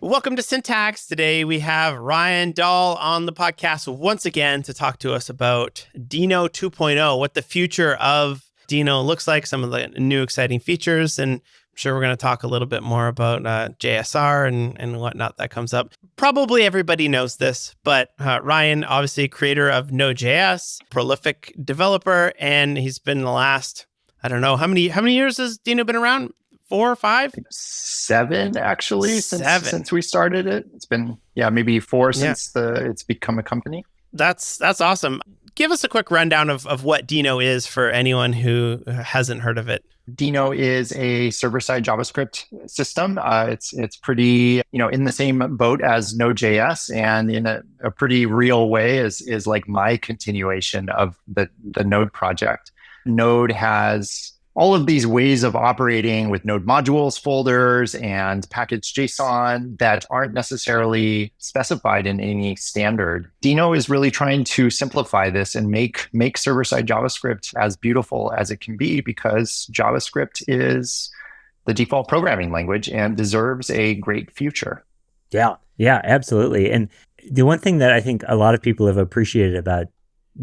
Welcome to Syntax. Today we have Ryan Dahl on the podcast once again to talk to us about Deno 2.0, what the future of Deno looks like, some of the new exciting features, and I'm sure we're going to talk a little bit more about JSR and whatnot that comes up. Probably everybody knows this, but Ryan, obviously creator of Node.js, prolific developer, and he's been the last, I don't know, how many years has Deno been around? 4 or 5? 7, actually, since we started it. It's been, maybe 4 since it's become a company. That's awesome. Give us a quick rundown of what Deno is for anyone who hasn't heard of it. Deno is a server-side JavaScript system. It's pretty, in the same boat as Node.js, and in a pretty real way is like my continuation of the Node project. Node has all of these ways of operating with Node modules, folders, and package JSON that aren't necessarily specified in any standard. Deno is really trying to simplify this and make server-side JavaScript as beautiful as it can be, because JavaScript is the default programming language and deserves a great future. Yeah, absolutely. And the one thing that I think a lot of people have appreciated about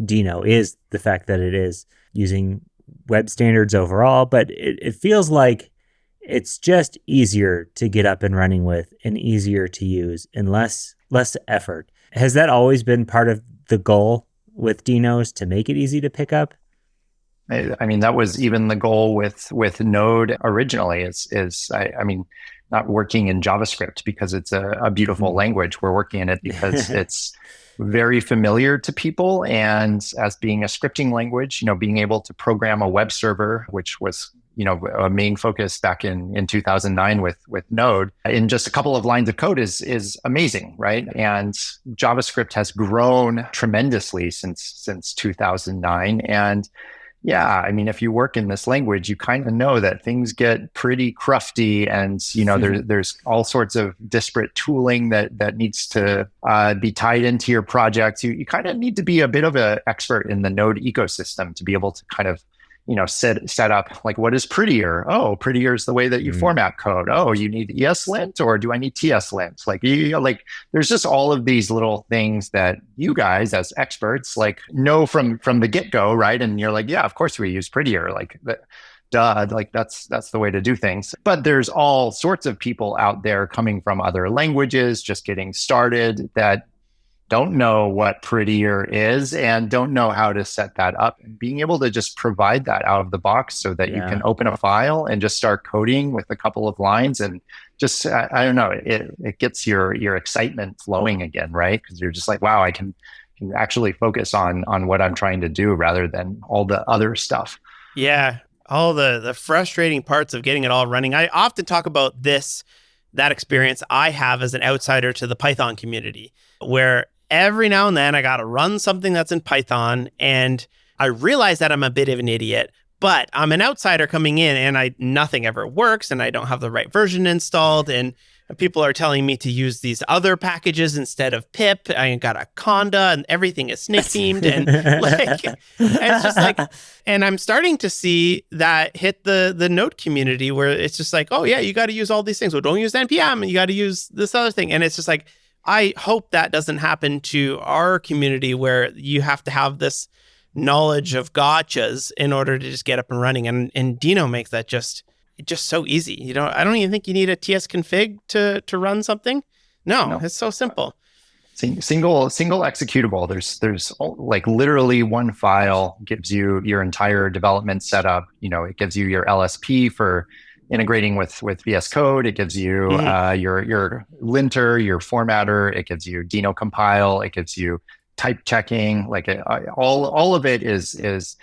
Deno is the fact that it is using web standards overall, but it feels like it's just easier to get up and running with and easier to use and less effort. Has that always been part of the goal with Denos, to make it easy to pick up? I mean, that was even the goal with Node originally, is not working in JavaScript because it's a beautiful language. We're working in it because it's very familiar to people, and as being a scripting language, being able to program a web server, which was a main focus back in 2009 with Node, in just a couple of lines of code is amazing, right? And JavaScript has grown tremendously since 2009, and if you work in this language, you kind of know that things get pretty crufty, and there's all sorts of disparate tooling that needs to be tied into your project. You kind of need to be a bit of an expert in the Node ecosystem to be able to kind of set up, like, what is prettier? Oh, prettier is the way that you format code. Oh, you need ESLint, or do I need TSLint? There's just all of these little things that you guys as experts know from the get-go, right? And you're like, yeah, of course we use prettier. That's the way to do things. But there's all sorts of people out there coming from other languages, just getting started, that don't know what prettier is and don't know how to set that up. And being able to just provide that out of the box so that you can open a file and just start coding with a couple of lines, and just, I don't know, it gets your excitement flowing again, right? Because you're just like, wow, I can actually focus on what I'm trying to do rather than all the other stuff. Yeah, all the frustrating parts of getting it all running. I often talk about that experience I have as an outsider to the Python community, where every now and then I got to run something that's in Python, and I realize that I'm a bit of an idiot, but I'm an outsider coming in, and nothing ever works, and I don't have the right version installed, and people are telling me to use these other packages instead of pip. I got a conda, and everything is snake themed, and it's just and I'm starting to see that hit the Node community, where it's just like, oh yeah, you got to use all these things. Well, don't use npm, and you got to use this other thing, and it's just like, I hope that doesn't happen to our community, where you have to have this knowledge of gotchas in order to just get up and running. And Deno makes that just so easy. I don't even think you need a tsconfig to run something. No, it's so simple. Single executable. There's literally one file gives you your entire development setup. It gives you your LSP for integrating with VS Code. It gives you your linter, your formatter. It gives you Deno compile. It gives you type checking. All of it is it's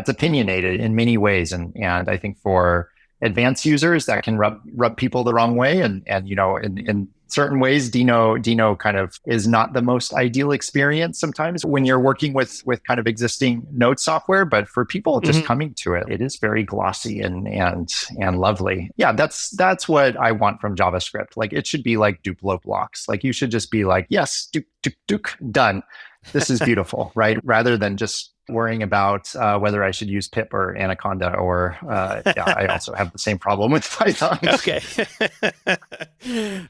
opinionated in many ways, and I think for advanced users that can rub people the wrong way, and in certain ways, Deno kind of is not the most ideal experience sometimes when you're working with kind of existing Node software. But for people just coming to it, it is very glossy and lovely. Yeah, that's what I want from JavaScript. It should be like Duplo blocks. You should just be like, yes, duk, done. This is beautiful, right? Rather than just worrying about whether I should use pip or anaconda, or I also have the same problem with Python. Okay.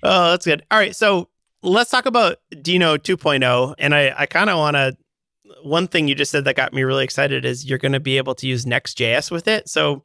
Oh, that's good. All right. So let's talk about Deno 2.0. And I kind of want to, one thing you just said that got me really excited is you're going to be able to use Next.js with it. So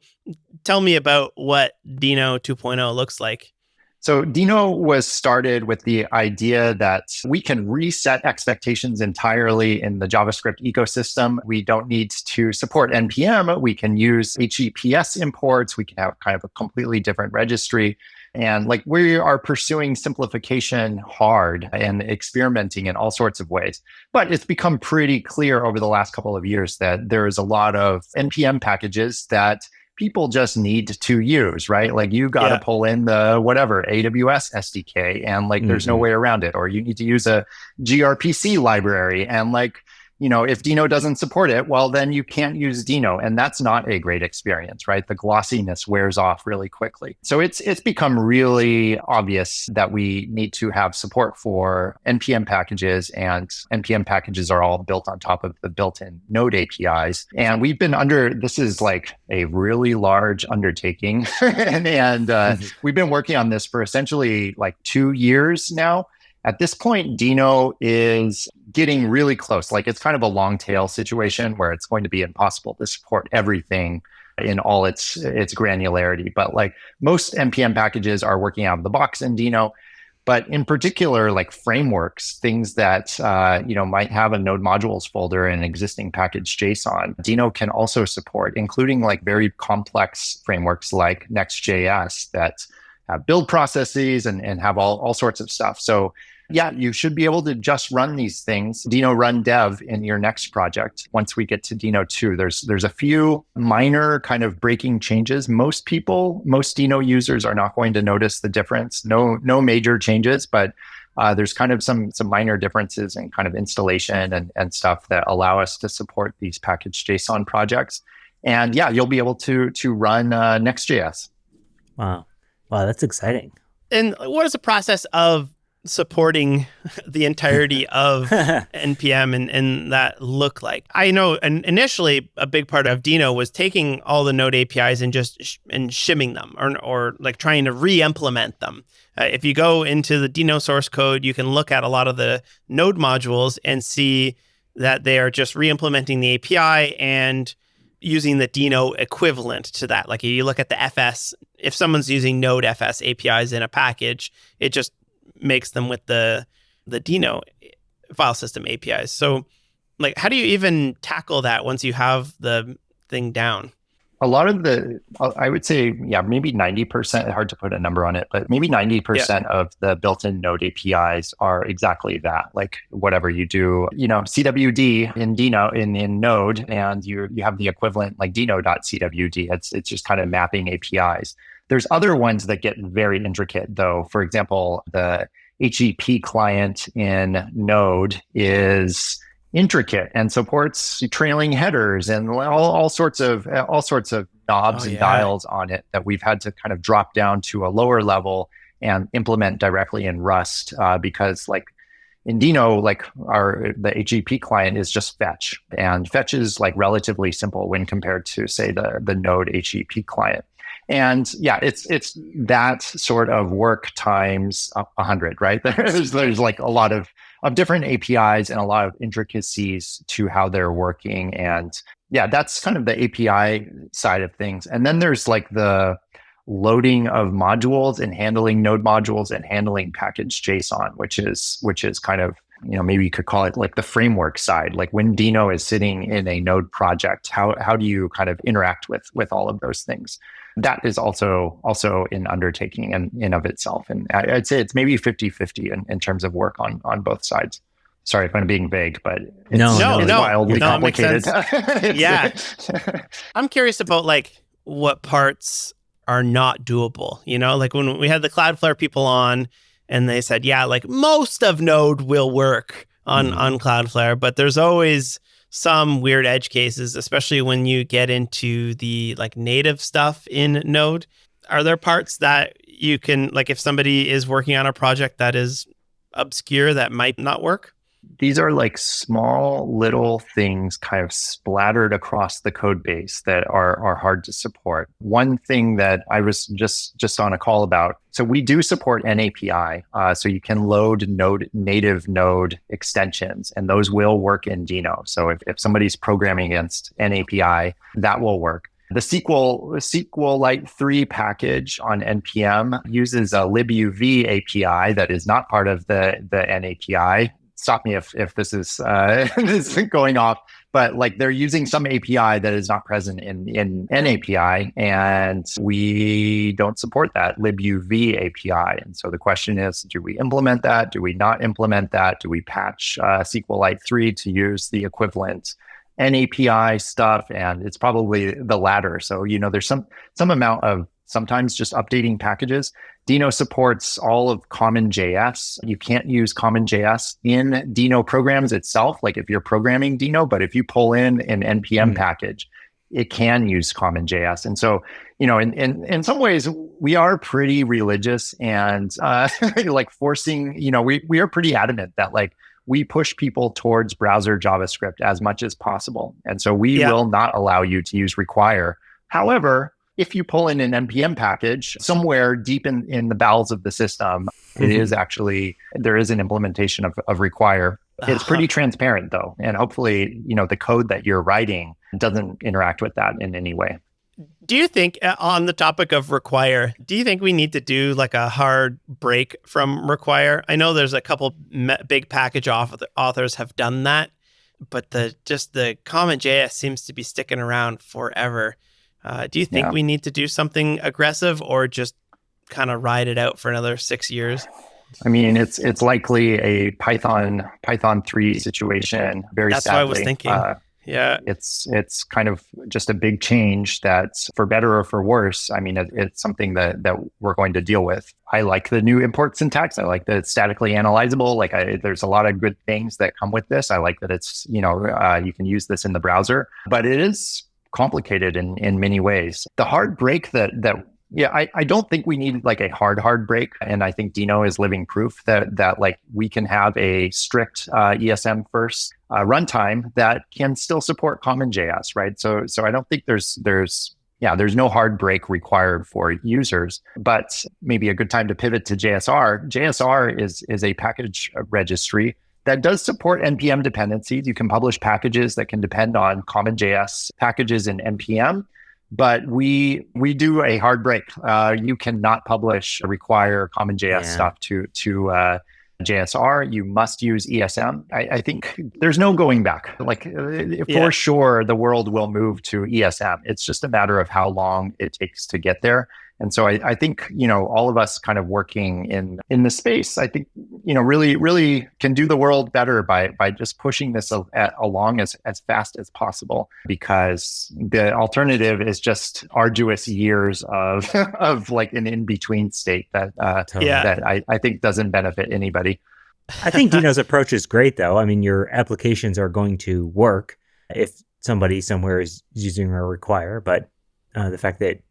tell me about what Deno 2.0 looks like. So Deno was started with the idea that we can reset expectations entirely in the JavaScript ecosystem. We don't need to support NPM. We can use HEPS imports. We can have kind of a completely different registry. And like we are pursuing simplification hard and experimenting in all sorts of ways. But it's become pretty clear over the last couple of years that there is a lot of NPM packages that people just need to use, right? Like you got to pull in the whatever AWS SDK and like there's no way around it. Or you need to use a gRPC library. And like, you know, if Deno doesn't support it, well, then you can't use Deno. And that's not a great experience, right? The glossiness wears off really quickly. So it's become really obvious that we need to have support for NPM packages, and NPM packages are all built on top of the built-in Node APIs. And we've been this is like a really large undertaking. and we've been working on this for essentially like 2 years now. At this point, Deno is getting really close. Like it's kind of a long tail situation where it's going to be impossible to support everything in all its granularity. But like most NPM packages are working out of the box in Deno. But in particular, like frameworks, things that might have a node modules folder in an existing package JSON, Deno can also support, including like very complex frameworks like Next.js that have build processes and have all sorts of stuff. So yeah, you should be able to just run these things, Deno run dev in your next project. Once we get to Deno 2, there's a few minor kind of breaking changes. Most Deno users are not going to notice the difference. No major changes, but there's kind of some minor differences in kind of installation and stuff that allow us to support these package JSON projects. And yeah, you'll be able to run Next.js. Wow, that's exciting. And what is the process of supporting the entirety of NPM and that look like? I know initially a big part of Deno was taking all the Node APIs and just shimming them or like trying to re-implement them. If you go into the Deno source code, you can look at a lot of the Node modules and see that they are just re-implementing the API and using the Deno equivalent to that. Like if you look at the FS, if someone's using Node FS APIs in a package, it just makes them with the Deno file system APIs. So like, how do you even tackle that once you have the thing down? A lot of I would say, maybe 90%, hard to put a number on it, but maybe 90% of the built-in Node APIs are exactly that. Like whatever you do, CWD in Deno, in Node, and you have the equivalent like Deno.cwd. It's just kind of mapping APIs. There's other ones that get very intricate though. For example, the HEP client in Node is intricate and supports trailing headers and all sorts of knobs and dials on it that we've had to kind of drop down to a lower level and implement directly in Rust because like in Deno, like the HEP client is just fetch, and fetch is like relatively simple when compared to say the Node HEP client. And yeah, it's that sort of work times 100, right? There's like a lot of different APIs and a lot of intricacies to how they're working. And yeah, that's kind of the API side of things. And then there's like the loading of modules and handling Node modules and handling package JSON, which is kind of, maybe you could call it like the framework side. Like when Deno is sitting in a Node project, how do you kind of interact with all of those things? That is also an undertaking in of itself. And I'd say it's maybe 50-50 in terms of work on both sides. Sorry if I'm being vague, but it's wildly complicated. Yeah. I'm curious about like what parts are not doable. Like when we had the Cloudflare people on and they said, like most of Node will work on Cloudflare, but there's always some weird edge cases, especially when you get into the like native stuff in Node. Are there parts that you can, like if somebody is working on a project that is obscure that might not work? These are like small little things kind of splattered across the code base that are hard to support. One thing that I was just on a call about, so we do support NAPI, so you can load native Node extensions, and those will work in Deno. So if somebody's programming against NAPI, that will work. The SQLite 3 package on NPM uses a libuv API that is not part of the NAPI. Stop me if this is this is going off, but like they're using some API that is not present in NAPI, and we don't support that libuv API. And so the question is, do we implement that? Do we not implement that? Do we patch SQLite 3 to use the equivalent NAPI stuff? And it's probably the latter. So, there's some amount of sometimes just updating packages. Deno supports all of CommonJS. You can't use CommonJS in Deno programs itself, like if you're programming Deno, but if you pull in an NPM package, it can use CommonJS. And so, in some ways, we are pretty religious and like forcing, we are pretty adamant that like we push people towards browser JavaScript as much as possible. And so we will not allow you to use require. However, if you pull in an NPM package somewhere deep in the bowels of the system, it is actually, there is an implementation of require. It's pretty transparent though. And hopefully, the code that you're writing doesn't interact with that in any way. Do you think, on the topic of require, do you think we need to do like a hard break from require? I know there's a couple big package authors have done that, but the CommonJS seems to be sticking around forever. Do you think we need to do something aggressive or just kind of ride it out for another 6 years? I mean, it's likely a Python 3 situation. That's sadly. What I was thinking. It's kind of just a big change that's for better or for worse. I mean, it's something that we're going to deal with. I like the new import syntax. I like that it's statically analyzable. There's a lot of good things that come with this. I like that it's, you can use this in the browser, but it is complicated in many ways. The hard break I don't think we need like a hard break. And I think Deno is living proof that like we can have a strict ESM first runtime that can still support CommonJS, right? So I don't think there's no hard break required for users, but maybe a good time to pivot to JSR. JSR is a package registry that does support NPM dependencies. You can publish packages that can depend on CommonJS packages in NPM, but we do a hard break. You cannot require CommonJS stuff to JSR. You must use ESM. I think there's no going back. For sure, the world will move to ESM. It's just a matter of how long it takes to get there. And so I think, all of us kind of working in the space, I think, really, really can do the world better by just pushing this along as fast as possible, because the alternative is just arduous years of like an in-between state that I think doesn't benefit anybody. I think Deno's approach is great, though. I mean, your applications are going to work if somebody somewhere is using a require, but the fact that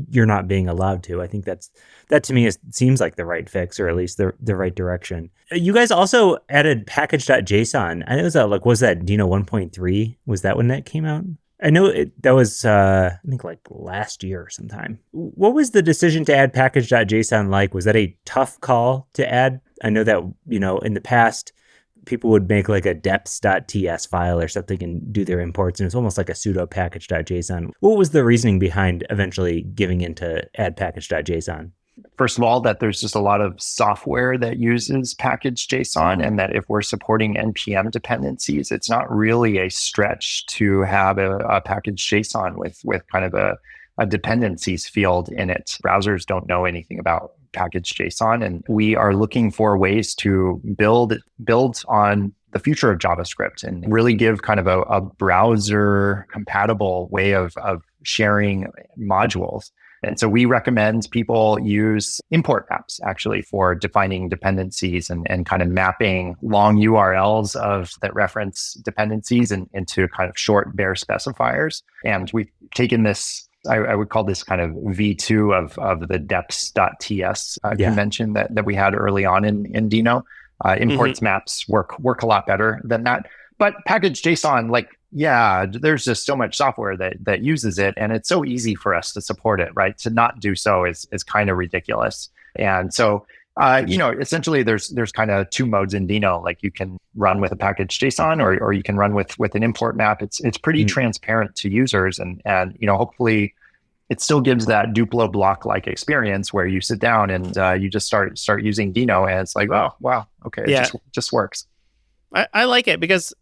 you're not being allowed to, I think that to me seems like the right fix, or at least the right direction. You guys also added package.json. I know was that Deno 1.3? Was that when that came out? I know that was I think like last year or sometime. What was the decision to add package.json like? Was that a tough call to add? I know that, in the past, people would make like a deps.ts file or something and do their imports, and it's almost like a pseudo package.json. What was the reasoning behind eventually giving in to add package.json? First of all, that there's just a lot of software that uses package.json, and that if we're supporting NPM dependencies, it's not really a stretch to have a package.json with kind of a dependencies field in it. Browsers don't know anything about package.json, and we are looking for ways to build on the future of JavaScript and really give kind of a browser compatible way of sharing modules. And so we recommend people use import apps actually for defining dependencies and kind of mapping long URLs that reference dependencies into kind of short bare specifiers. And we've taken this, I would call this kind of V2 of the deps.ts convention that we had early on in Deno. Imports maps work a lot better than that. But package JSON, like, yeah, there's just so much software that uses it, and it's so easy for us to support it, right? To not do so is kind of ridiculous. And so, essentially there's kind of two modes in Deno. Like, you can run with a package JSON, or you can run with an import map. It's pretty transparent to users, and hopefully it still gives that Duplo block-like experience where you sit down and you just start using Deno, and it's like, oh, wow, okay, it just works. I like it because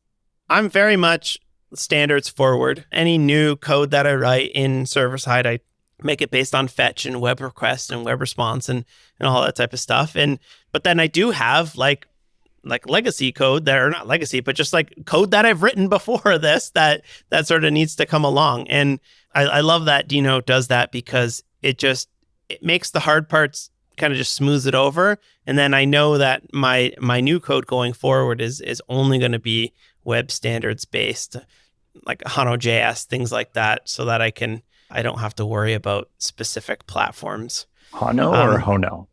I'm very much standards forward. Any new code that I write in server side, I make it based on fetch and web request and web response and all that type of stuff. But then I do have like legacy code that are not legacy, but just like code that I've written before this that sort of needs to come along. And I love that Deno does that because it makes the hard parts kind of just smooths it over. And then I know that my new code going forward is only going to be web standards based, like Hano.js, things like that, so that I don't have to worry about specific platforms. Hano or Hono?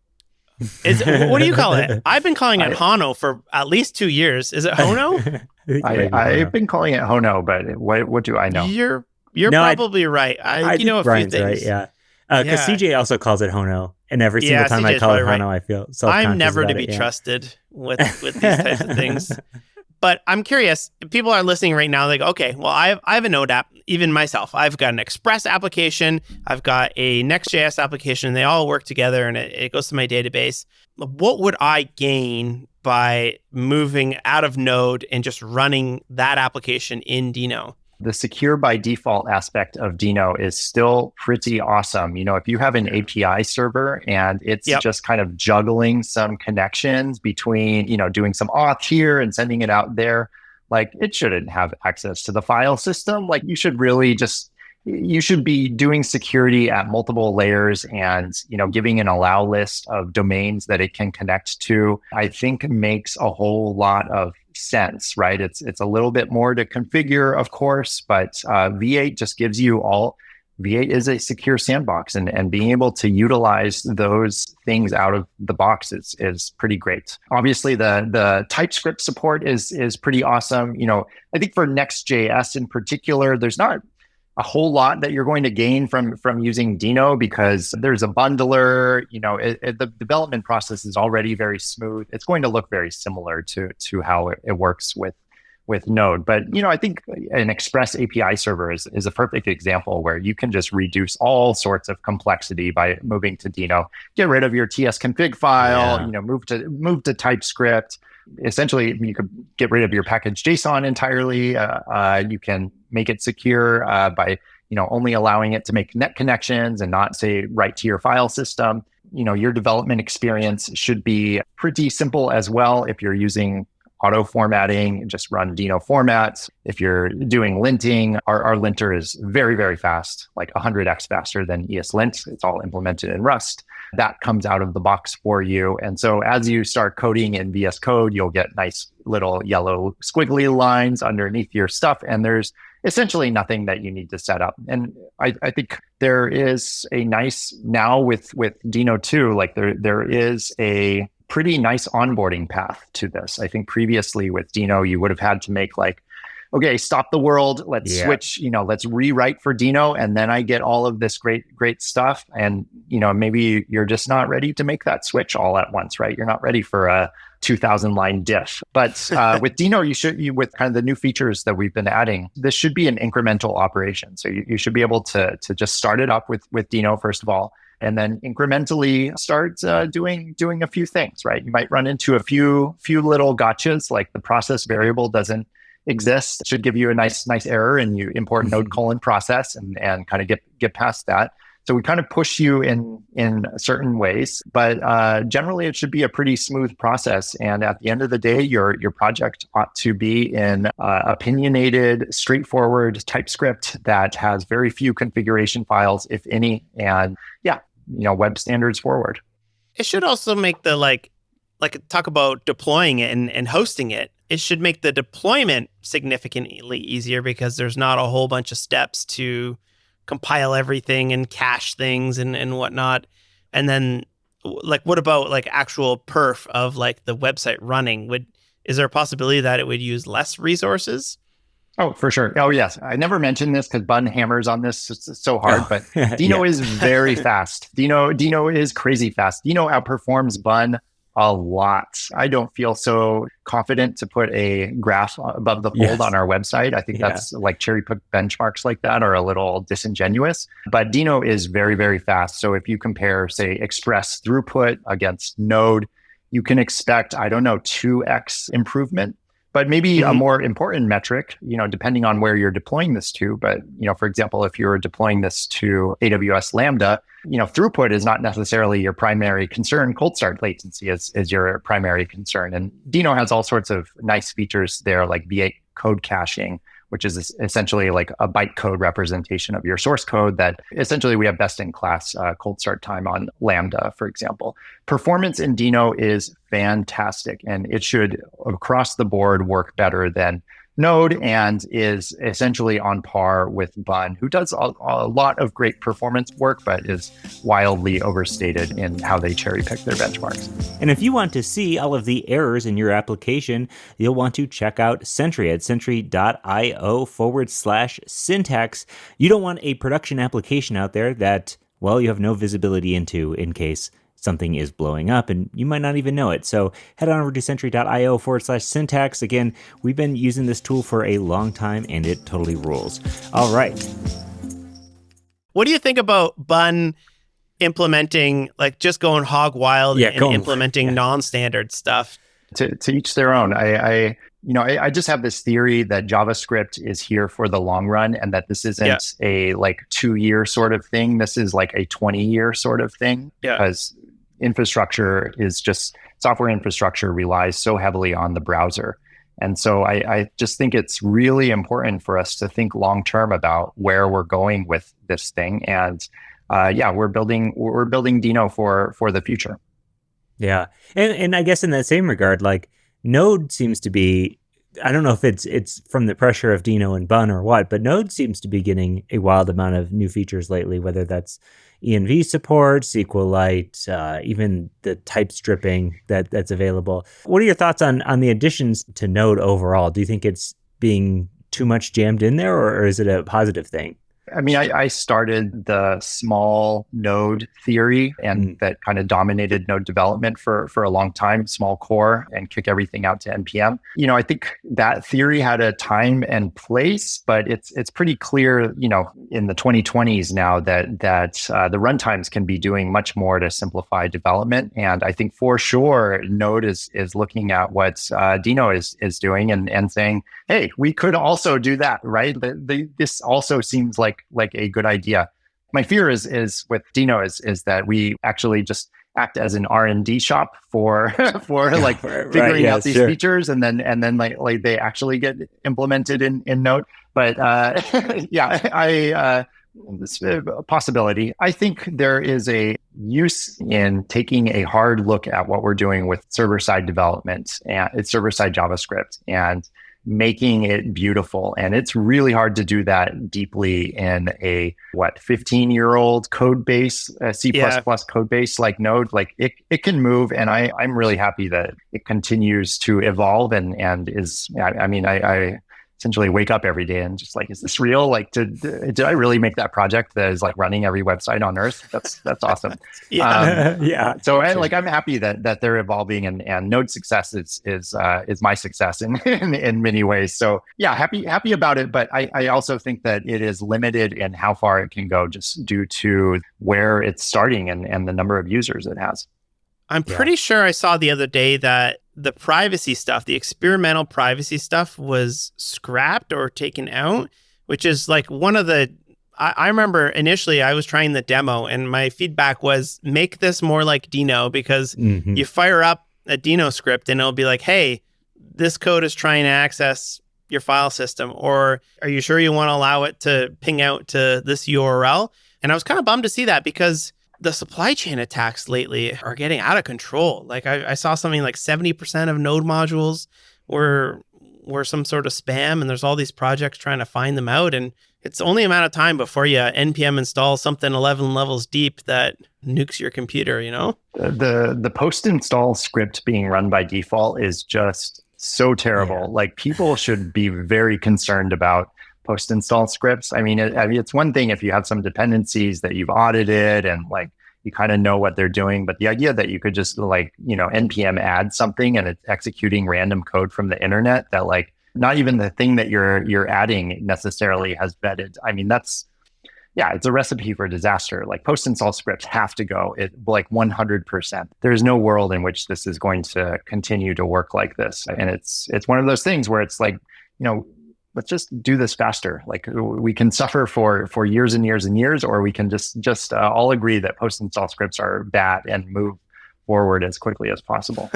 What do you call it? I've been calling it Hano for at least 2 years. Is it Hono? I've been calling it Hono, but what do I know? You're probably right. I know a Brian's few things. Right, yeah. Because CJ also calls it Hono, and every single time I call it Hono, I feel self-conscious. I'm never to about be it, trusted with these types of things. But I'm curious, people are listening right now, like, okay, well, I have a Node app, even myself. I've got an Express application. I've got a Next.js application. They all work together, and it goes to my database. What would I gain by moving out of Node and just running that application in Deno? The secure by default aspect of Deno is still pretty awesome. If you have an API server and it's just kind of juggling some connections between, doing some auth here and sending it out there, like, it shouldn't have access to the file system. Like, you should be doing security at multiple layers and, giving an allow list of domains that it can connect to, I think makes a whole lot of sense, right? It's a little bit more to configure, of course, but V8 just gives you all. V8 is a secure sandbox, and being able to utilize those things out of the box is pretty great. Obviously, the TypeScript support is pretty awesome. I think for Next.js in particular, there's not a whole lot that you're going to gain from using Deno because there's a bundler. The development process is already very smooth. It's going to look very similar to how it works with Node. But I think an Express API server is a perfect example where you can just reduce all sorts of complexity by moving to Deno. Get rid of your tsconfig file. Move to TypeScript. Essentially, you could get rid of your package JSON entirely. You can make it secure by only allowing it to make net connections and not, say, write to your file system. Your development experience should be pretty simple as well. If you're using auto formatting, just run Deno formats. If you're doing linting, our linter is very, very fast, like 100x faster than ESLint. It's all implemented in Rust. That comes out of the box for you. And so as you start coding in VS Code, you'll get nice little yellow squiggly lines underneath your stuff. And there's essentially nothing that you need to set up. And I think there is a nice, now with Deno 2, like there is a pretty nice onboarding path to this. I think previously with Deno, you would have had to make like, okay, stop the world. Let's switch, let's rewrite for Deno. And then I get all of this great stuff. And, maybe you're just not ready to make that switch all at once, right? You're not ready for a 2,000 line diff. But with Deno, with kind of the new features that we've been adding, this should be an incremental operation. So you should be able to just start it up with Deno, first of all, and then incrementally start doing a few things, right? You might run into a few little gotchas, like the process variable doesn't exist. It should give you a nice error, and you import node::process and kind of get past that. So we kind of push you in certain ways, but generally it should be a pretty smooth process. And at the end of the day, your project ought to be in opinionated, straightforward TypeScript that has very few configuration files, if any, and web standards forward. It should also make the like talk about deploying it and hosting it. It should make the deployment significantly easier because there's not a whole bunch of steps to compile everything and cache things and whatnot. And then Like, what about like actual perf of like the website running? Is there a possibility that it would use less resources? Oh, for sure. Oh, yes. I never mentioned this because Bun hammers on this so hard, but Deno Yeah. is very fast. Deno is crazy fast. Deno outperforms Bun a lot. I don't feel so confident to put a graph above the fold Yes. on our website. I think Yeah. that's like cherry pick benchmarks like that are a little disingenuous. But Deno is very, very fast. So if you compare, say, Express throughput against Node, you can expect, I don't know, 2x improvement. But maybe a more important metric, depending on where you're deploying this to. But, for example, if you're deploying this to AWS Lambda, throughput is not necessarily your primary concern. Cold start latency is your primary concern. And Deno has all sorts of nice features there, like V8 code caching, which is essentially like a bytecode representation of your source code that essentially we have best in class cold start time on Lambda, for example. Performance in Deno is fantastic, and it should across the board work better than Node and is essentially on par with Bun, who does a lot of great performance work, but is wildly overstated in how they cherry pick their benchmarks. And if you want to see all of the errors in your application, you'll want to check out Sentry at sentry.io/syntax. You don't want a production application out there that, well, you have no visibility into in case something is blowing up and you might not even know it. So head on over to sentry.io/syntax. Again, we've been using this tool for a long time and it totally rules. All right. What do you think about Bun implementing, like just going hog wild and implementing non-standard stuff? To each their own. I just have this theory that JavaScript is here for the long run and that this isn't a like 2-year sort of thing. This is like a 20-year sort of thing because infrastructure is just software infrastructure relies so heavily on the browser. And so I just think it's really important for us to think long term about where we're going with this thing. And we're building Deno for the future. Yeah. And I guess in that same regard, like Node seems to be, I don't know if it's from the pressure of Deno and Bun or what, but Node seems to be getting a wild amount of new features lately, whether that's env support, SQLite, even the type stripping that's available. What are your thoughts on the additions to Node overall? Do you think it's being too much jammed in there, or is it a positive thing? I mean, I started the small node theory and that kind of dominated node development for a long time, small core and kick everything out to NPM. I think that theory had a time and place, but it's pretty clear, in the 2020s now that the runtimes can be doing much more to simplify development. And I think for sure, Node is looking at what Deno is doing and saying, hey, we could also do that, right? This also seems like a good idea. My fear is with Deno is that we actually just act as an R&D shop for figuring out these features and then like they actually get implemented in Node. But it's a possibility. I think there is a use in taking a hard look at what we're doing with server-side development and it's server-side JavaScript and making it beautiful. And it's really hard to do that deeply in a 15-year-old code base, C++ code base like Node. Like it can move, and I'm really happy that it continues to evolve and is. I essentially wake up every day and just like, is this real? Like, did I really make that project that is like running every website on earth? That's awesome. So I'm happy that they're evolving and Node success is my success in many ways. So happy about it. But I also think that it is limited in how far it can go just due to where it's starting and the number of users it has. I'm pretty sure I saw the other day that the privacy stuff, the experimental privacy stuff was scrapped or taken out, which is like one of the, I remember initially I was trying the demo and my feedback was make this more like Deno because you fire up a Deno script and it'll be like, hey, this code is trying to access your file system, or are you sure you want to allow it to ping out to this URL? And I was kind of bummed to see that because the supply chain attacks lately are getting out of control. Like I saw something like 70% of node modules were some sort of spam, and there's all these projects trying to find them out. And it's only a matter of time before you npm install something 11 levels deep that nukes your computer, you know? The post install script being run by default is just so terrible. Yeah. Like people should be very concerned about post install scripts. I mean, it's one thing if you have some dependencies that you've audited and like you kind of know what they're doing, but the idea that you could just like, npm add something and it's executing random code from the internet that like not even the thing that you're adding necessarily has vetted. I mean, it's a recipe for disaster. Like post install scripts have to go like 100%. There's no world in which this is going to continue to work like this. And it's one of those things where it's like, let's just do this faster. Like we can suffer for years and years and years, or we can just all agree that post install scripts are bad and move forward as quickly as possible.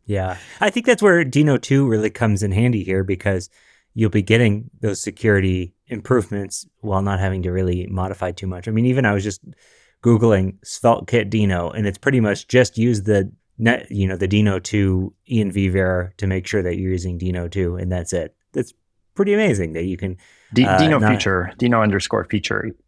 Yeah. I think that's where Deno 2 really comes in handy here, because you'll be getting those security improvements while not having to really modify too much. I mean, even I was just Googling SvelteKit Deno, and it's pretty much just use the Deno 2 env-ver to make sure that you're using Deno 2, and that's it. That's pretty amazing that you can Deno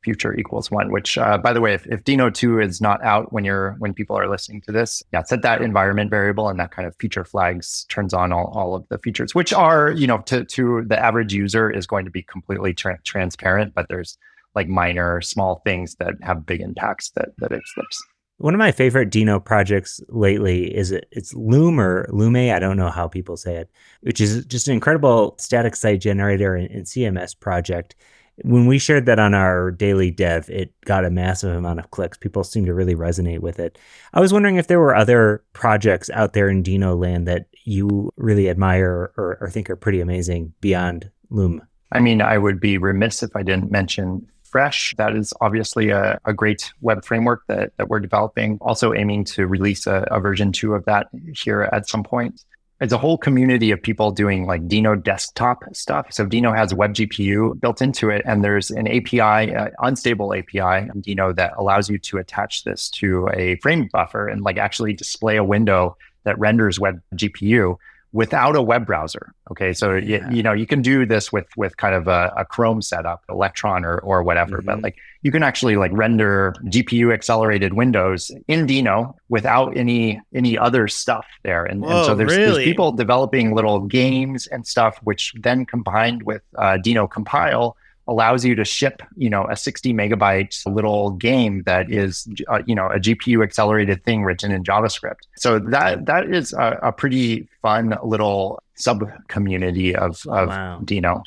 future equals 1, which by the way, if Deno 2 is not out when people are listening to this, set that environment variable, and that kind of feature flags turns on all of the features, which are, to the average user is going to be completely transparent, but there's like minor small things that have big impacts that it slips. One of my favorite Deno projects lately it's Loom or Lume, I don't know how people say it, which is just an incredible static site generator and CMS project. When we shared that on our daily dev, it got a massive amount of clicks. People seem to really resonate with it. I was wondering if there were other projects out there in Deno land that you really admire or think are pretty amazing beyond Loom. I mean, I would be remiss if I didn't mention Fresh. That is obviously a great web framework that we're developing, also aiming to release a version 2 of that here at some point. It's a whole community of people doing like Deno desktop stuff. So Deno has web GPU built into it, and there's an API, unstable API in Deno that allows you to attach this to a frame buffer and like actually display a window that renders web GPU without a web browser. Okay, so you can do this with kind of a Chrome setup, Electron or whatever, but like you can actually like render GPU accelerated windows in Deno without any other stuff there. And so there's people developing little games and stuff, which then combined with Deno compile allows you to ship, a 60 megabyte little game that is, a GPU accelerated thing written in JavaScript. So that is a pretty fun little sub community of Wow. Deno.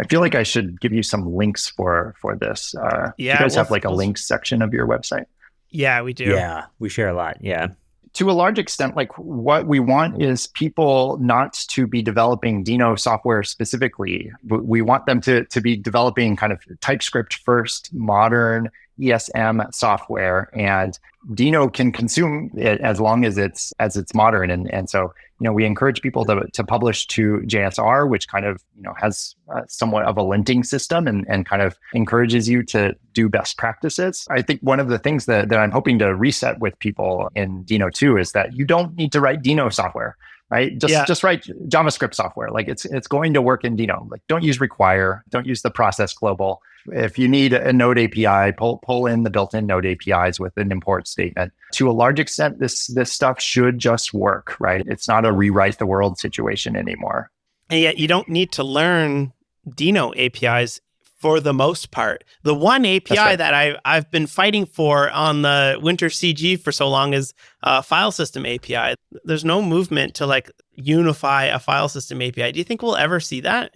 I feel like I should give you some links for this. You guys have like a links section of your website? Yeah, we do. Yeah, we share a lot. Yeah. To a large extent, like what we want is people not to be developing Deno software specifically. We want them to be developing kind of TypeScript first, modern ESM software, and Deno can consume it as long as it's modern. And so, we encourage people to publish to JSR, which kind of, has somewhat of a linting system and kind of encourages you to do best practices. I think one of the things that I'm hoping to reset with people in Deno 2 is that you don't need to write Deno software, right? Just write JavaScript software. Like it's going to work in Deno. Like don't use require, don't use the process global. If you need a Node API, pull in the built-in Node APIs with an import statement. To a large extent, this stuff should just work, right? It's not a rewrite the world situation anymore. And yet you don't need to learn Deno APIs for the most part. The one API that I've been fighting for on the Winter CG for so long is a file system API. There's no movement to like unify a file system API. Do you think we'll ever see that?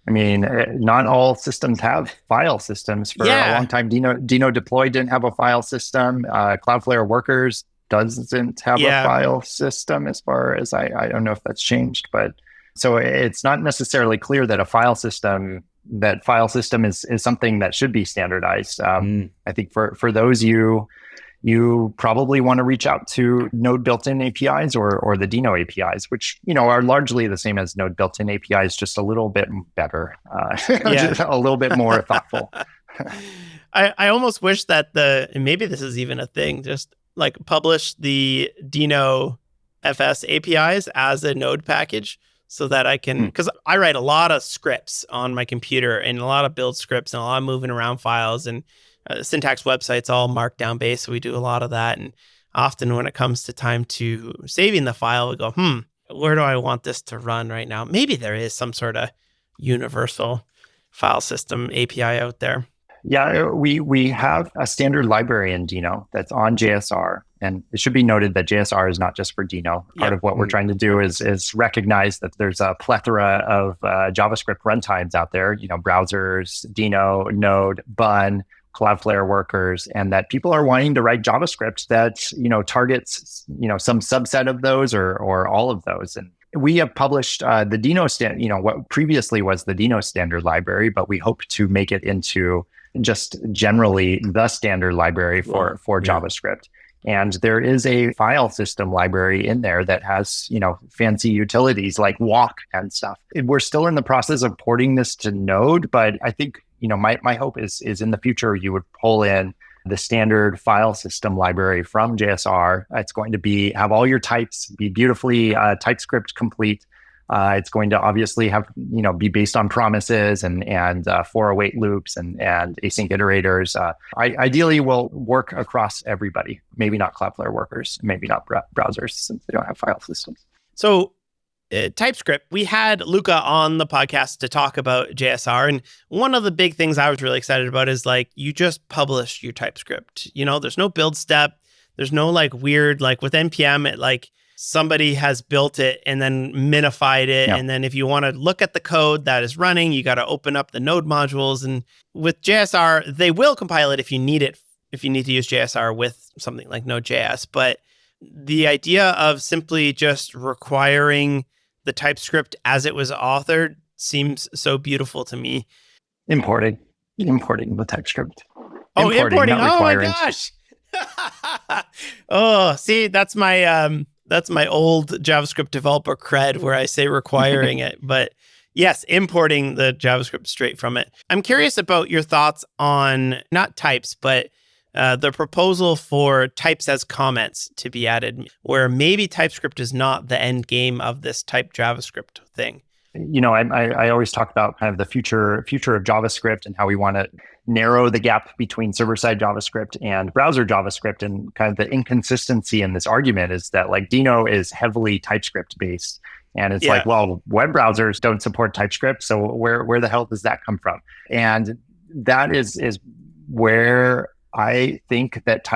I mean, not all systems have file systems. For a long time, Deno Deploy didn't have a file system. Cloudflare Workers doesn't have a file system as far as I don't know if that's changed. But so it's not necessarily clear that file system is something that should be standardized. I think for those you probably want to reach out to Node built-in APIs or the Deno APIs, which are largely the same as Node built-in APIs, just a little bit better, just a little bit more thoughtful. I almost wish that and maybe this is even a thing, just like publish the Deno FS APIs as a Node package so that I can, because I write a lot of scripts on my computer and a lot of build scripts and a lot of moving around files, and syntax websites all markdown based. So we do a lot of that. And often when it comes to time to saving the file, we go, where do I want this to run right now? Maybe there is some sort of universal file system API out there. Yeah, we have a standard library in Deno that's on JSR. And it should be noted that JSR is not just for Deno. Part of what we're trying to do is recognize that there's a plethora of JavaScript runtimes out there, browsers, Deno, Node, Bun, Cloudflare workers, and that people are wanting to write JavaScript that, targets, some subset of those or all of those. And we have published the Deno what previously was the Deno standard library, but we hope to make it into just generally the standard library for JavaScript. And there is a file system library in there that has, fancy utilities like walk and stuff. We're still in the process of porting this to Node, but I think, my hope is in the future, you would pull in the standard file system library from JSR. It's going to have all your types, be beautifully TypeScript complete. It's going to obviously have, be based on promises and for await loops and async iterators. Ideally, will work across everybody. Maybe not Cloudflare workers, maybe not browsers since they don't have file systems. So TypeScript, we had Luca on the podcast to talk about JSR. And one of the big things I was really excited about is you just publish your TypeScript. There's no build step. There's no weird, with NPM, somebody has built it and then minified it. Yeah. And then if you want to look at the code that is running, you got to open up the Node modules. And with JSR, they will compile it if you need to use JSR with something like Node.js. But the idea of simply just requiring the TypeScript as it was authored seems so beautiful to me. Importing the TypeScript. Oh, importing. Oh my gosh. Oh, see, that's my old JavaScript developer cred where I say requiring it. But yes, importing the JavaScript straight from it. I'm curious about your thoughts on not types, but the proposal for types as comments to be added, where maybe TypeScript is not the end game of this type JavaScript thing. I always talk about kind of the future of JavaScript and how we want to narrow the gap between server-side JavaScript and browser JavaScript. And kind of the inconsistency in this argument is that Deno is heavily TypeScript based. And it's web browsers don't support TypeScript. So where the hell does that come from? And that is where I think that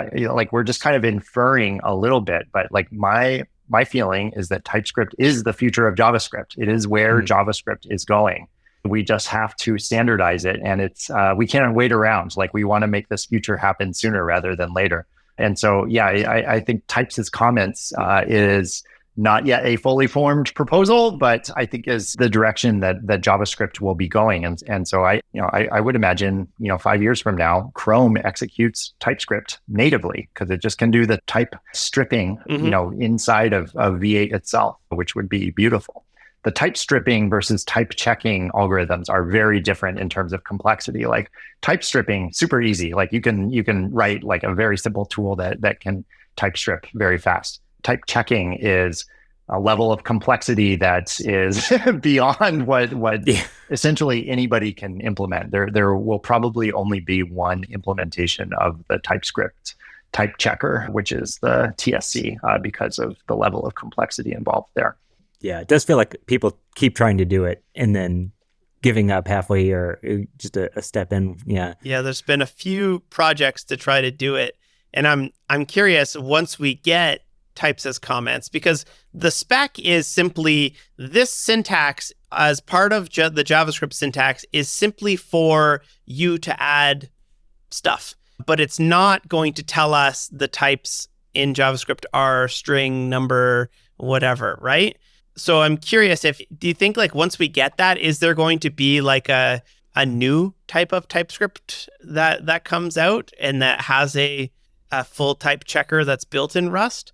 we're just kind of inferring a little bit, but my feeling is that TypeScript is the future of JavaScript. It is where JavaScript is going. We just have to standardize it, and we can't wait around. We want to make this future happen sooner rather than later. And so, I think types as comments is not yet a fully formed proposal, but I think is the direction that JavaScript will be going. And so I would imagine, 5 years from now, Chrome executes TypeScript natively because it just can do the type stripping, inside of V8 itself, which would be beautiful. The type stripping versus type checking algorithms are very different in terms of complexity. Type stripping, super easy. You can write a very simple tool that can type strip very fast. Type checking is a level of complexity that is beyond what essentially anybody can implement. There will probably only be one implementation of the TypeScript type checker, which is the TSC, because of the level of complexity involved there. Yeah, it does feel like people keep trying to do it and then giving up halfway or just a step in. Yeah. Yeah, there's been a few projects to try to do it. And I'm curious, once we get types as comments, because the spec is simply this syntax as part of the JavaScript syntax is simply for you to add stuff, but it's not going to tell us the types in JavaScript are string, number, whatever, right? So I'm curious do you think once we get that, is there going to be a new type of TypeScript that comes out and that has a full type checker that's built in Rust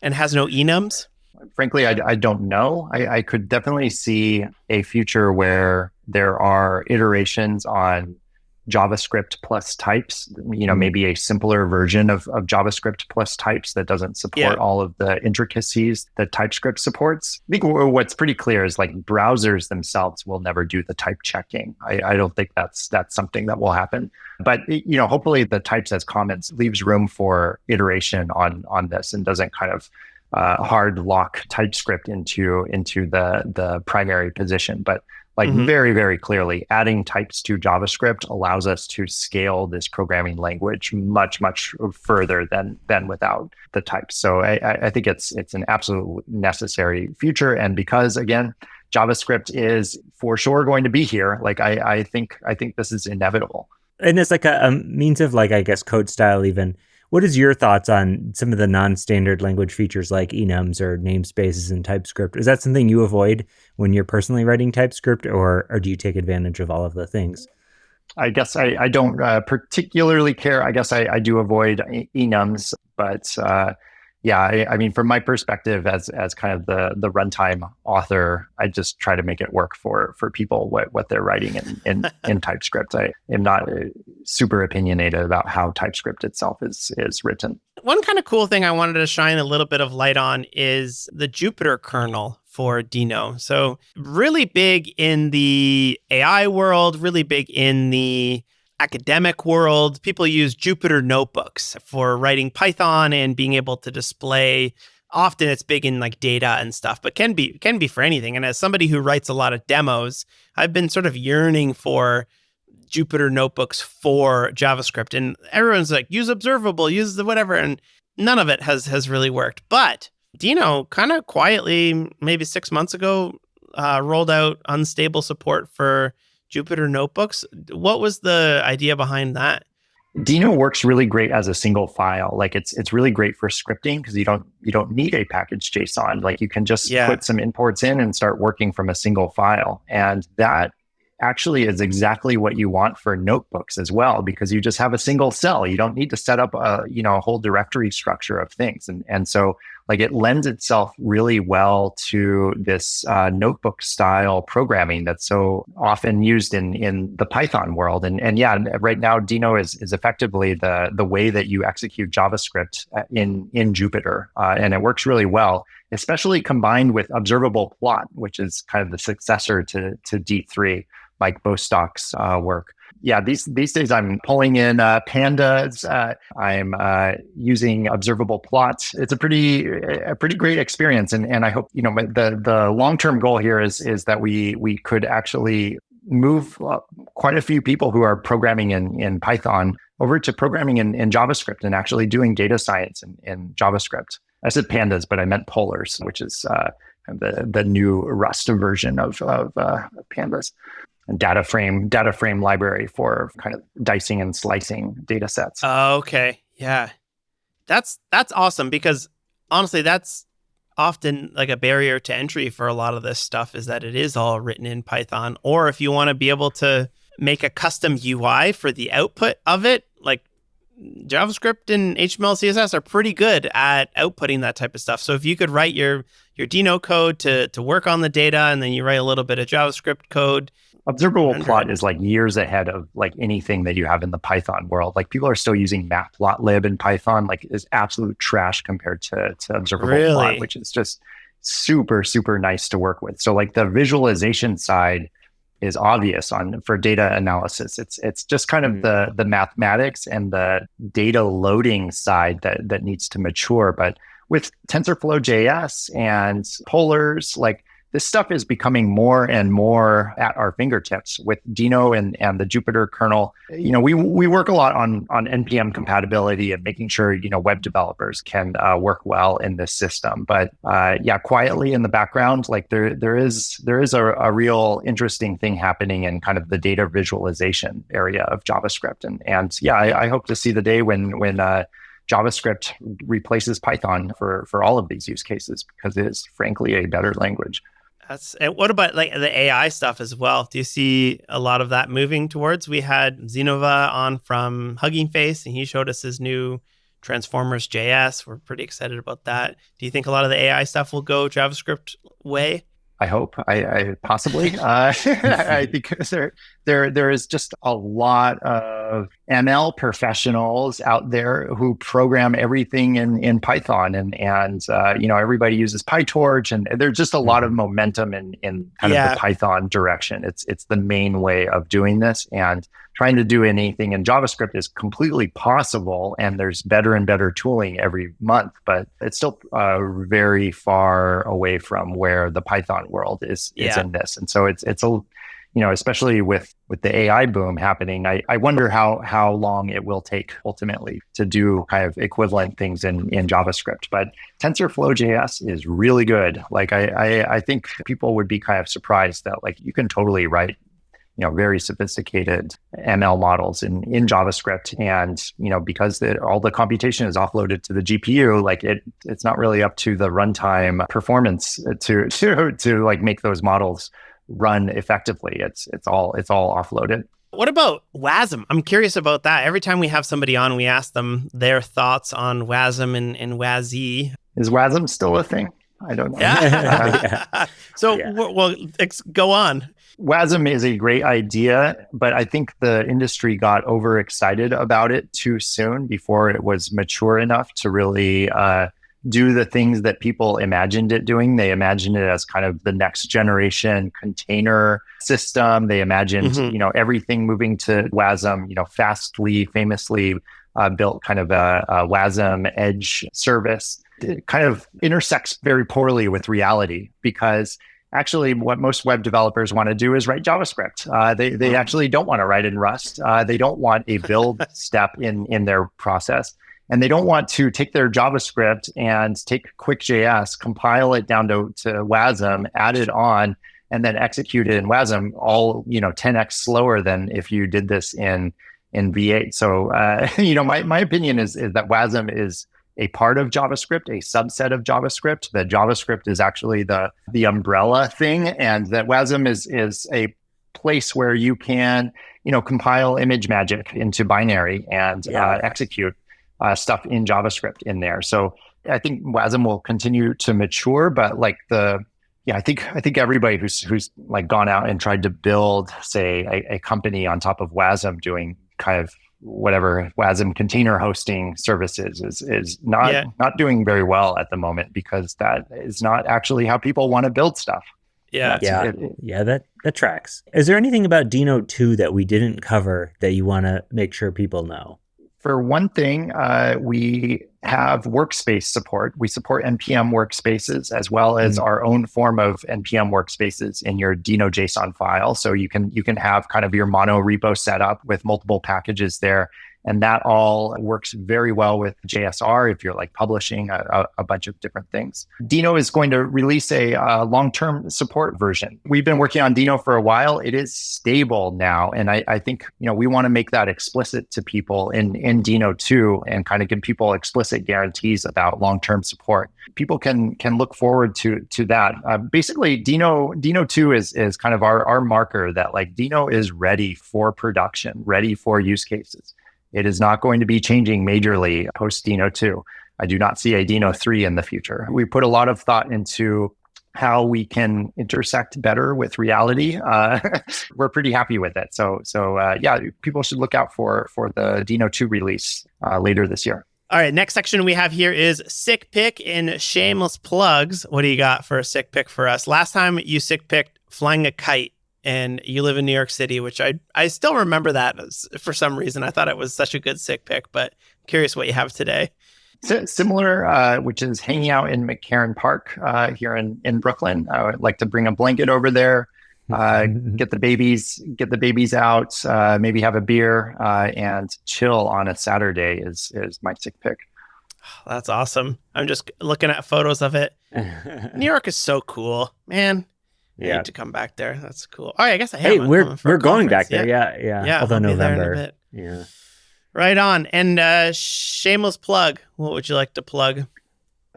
and has no enums? Frankly, I don't know. I could definitely see a future where there are iterations on JavaScript plus types, maybe a simpler version of JavaScript plus types that doesn't support all of the intricacies that TypeScript supports. I think what's pretty clear is like browsers themselves will never do the type checking. I don't think that's something that will happen. But hopefully the types as comments leaves room for iteration on this and doesn't kind of hard lock TypeScript into the primary position. But very, very clearly, adding types to JavaScript allows us to scale this programming language much, much further than without the types. So I think it's an absolute necessary feature. And because, again, JavaScript is for sure going to be here, I think this is inevitable. And it's like a means of code style even. What is your thoughts on some of the non-standard language features like enums or namespaces in TypeScript? Is that something you avoid when you're personally writing TypeScript, or do you take advantage of all of the things? I guess I don't particularly care. I guess I do avoid enums, but I mean, from my perspective as kind of the runtime author, I just try to make it work for people what they're writing in TypeScript. I am not super opinionated about how TypeScript itself is written. One kind of cool thing I wanted to shine a little bit of light on is the Jupyter kernel for Deno. So really big in the AI world, really big in the academic world. People use Jupyter Notebooks for writing Python and being able to display. Often it's big in like data and stuff, but can be for anything. And as somebody who writes a lot of demos, I've been sort of yearning for Jupyter Notebooks for JavaScript. And everyone's like, use observable, use the whatever. And none of it has really worked. But Deno kind of quietly, maybe 6 months ago, rolled out unstable support for Jupyter Notebooks. What was the idea behind that? Deno works really great as a single file. Like it's really great for scripting because you don't need a package JSON. Like you can just put some imports in and start working from a single file. And that actually is exactly what you want for notebooks as well, because you just have a single cell. You don't need to set up a whole directory structure of things. And so like it lends itself really well to this notebook style programming that's so often used in the Python world. And right now Deno is effectively the way that you execute JavaScript in Jupyter. And it works really well, especially combined with observable plot, which is kind of the successor to D3. Like Bostock's work. Yeah, these days I'm pulling in pandas. I'm using observable plots. It's a pretty great experience, and I hope the long-term goal here is that we could actually move quite a few people who are programming in Python over to programming in JavaScript and actually doing data science in JavaScript. I said pandas, but I meant polars, which is the new Rust version of pandas. Data frame library for kind of dicing and slicing data sets. Oh, okay. Yeah. That's awesome, because honestly, that's often like a barrier to entry for a lot of this stuff, is that it is all written in Python. Or if you want to be able to make a custom UI for the output of it, like JavaScript and HTML, CSS are pretty good at outputting that type of stuff. So if you could write your Deno code to work on the data, and then you write a little bit of JavaScript code. Observable plot is like years ahead of like anything that you have in the Python world. Like people are still using matplotlib in Python, like is absolute trash compared to observable plot, which is just super, super nice to work with. So like the visualization side is obvious for data analysis. It's just kind of the mathematics and the data loading side that needs to mature. But with TensorFlow.js and polars, like this stuff is becoming more and more at our fingertips with Deno and the Jupyter kernel. We work a lot on NPM compatibility and making sure, web developers can work well in this system. But quietly in the background, like there is a real interesting thing happening in kind of the data visualization area of JavaScript. I hope to see the day when JavaScript replaces Python for all of these use cases, because it is frankly a better language. And what about like the AI stuff as well? Do you see a lot of that moving towards? We had Zenova on from Hugging Face, and he showed us his new Transformers JS. We're pretty excited about that. Do you think a lot of the AI stuff will go JavaScript way? I hope. I possibly. I think there is just a lot of ML professionals out there who program everything in Python, and everybody uses PyTorch, and there's just a lot of momentum in kind of the Python direction. It's the main way of doing this, and trying to do anything in JavaScript is completely possible, and there's better and better tooling every month, but it's still very far away from where the Python world is in this. And so it's a, especially with the AI boom happening, I wonder how long it will take ultimately to do kind of equivalent things in JavaScript. But TensorFlow.js is really good. Like I think people would be kind of surprised that like you can totally write very sophisticated ML models in JavaScript, and because all the computation is offloaded to the GPU, like it's not really up to the runtime performance to like make those models run effectively. It's all offloaded. What about WASM? I'm curious about that. Every time we have somebody on, we ask them their thoughts on WASM and WASI. Is WASM still a thing? I don't know. Yeah. So, well, go on. WASM is a great idea, but I think the industry got overexcited about it too soon before it was mature enough to really do the things that people imagined it doing. They imagined it as kind of the next generation container system. They imagined, everything moving to WASM. Fastly famously built kind of a WASM edge service. It kind of intersects very poorly with reality, because actually what most web developers want to do is write JavaScript. They actually don't want to write in Rust. They don't want a build step in their process. And they don't want to take their JavaScript and take Quick.js, compile it down to WASM, add it on, and then execute it in WASM all 10x slower than if you did this in V8. So my opinion is that WASM is a part of JavaScript, a subset of JavaScript. That JavaScript is actually the umbrella thing, and that WASM is a place where you can compile image magic into binary and execute stuff in JavaScript in there. So I think WASM will continue to mature, but like I think everybody who's like gone out and tried to build, say, a company on top of WASM doing kind of whatever WASM container hosting services is not doing very well at the moment, because that is not actually how people want to build stuff. That tracks. Is there anything about Deno 2 that we didn't cover that you want to make sure people know? For one thing, we have workspace support. We support NPM workspaces as well as our own form of NPM workspaces in your Deno JSON file. So you can have kind of your mono repo set up with multiple packages there. And that all works very well with JSR if you're like publishing a bunch of different things. Deno is going to release a long-term support version. We've been working on Deno for a while. It is stable now. And I think, we want to make that explicit to people in Deno 2 and kind of give people explicit guarantees about long-term support. People can look forward to that. Basically, Deno 2 is kind of our marker that like Deno is ready for production, ready for use cases. It is not going to be changing majorly post Deno 2. I do not see a Deno 3 in the future. We put a lot of thought into how we can intersect better with reality. We're pretty happy with it. So people should look out for the Deno 2 release later this year. All right, next section we have here is sick pick and shameless plugs. What do you got for a sick pick for us? Last time you sick picked flying a kite, and you live in New York City, which I still remember that for some reason. I thought it was such a good sick pick, but I'm curious what you have today. Similar, which is hanging out in McCarran Park here in Brooklyn. I would like to bring a blanket over there, get the babies out, maybe have a beer and chill on a Saturday is my sick pick. That's awesome. I'm just looking at photos of it. New York is so cool, man. I need to come back there. That's cool. All right, I guess I have. Hey, we're going back there. Yeah. Although November. Yeah. Right on. And shameless plug. What would you like to plug?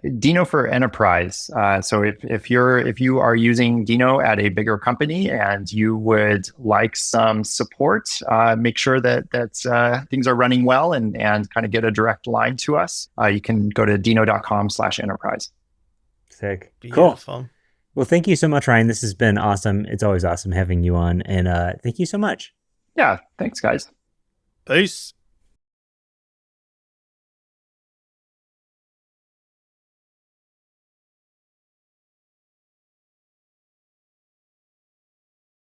Deno for Enterprise. So if you are using Deno at a bigger company and you would like some support, make sure that things are running well and kind of get a direct line to us. You can go to deno.com/enterprise. Sick. Beautiful. Cool. Well, thank you so much, Ryan. This has been awesome. It's always awesome having you on. And thank you so much. Yeah, thanks, guys. Peace.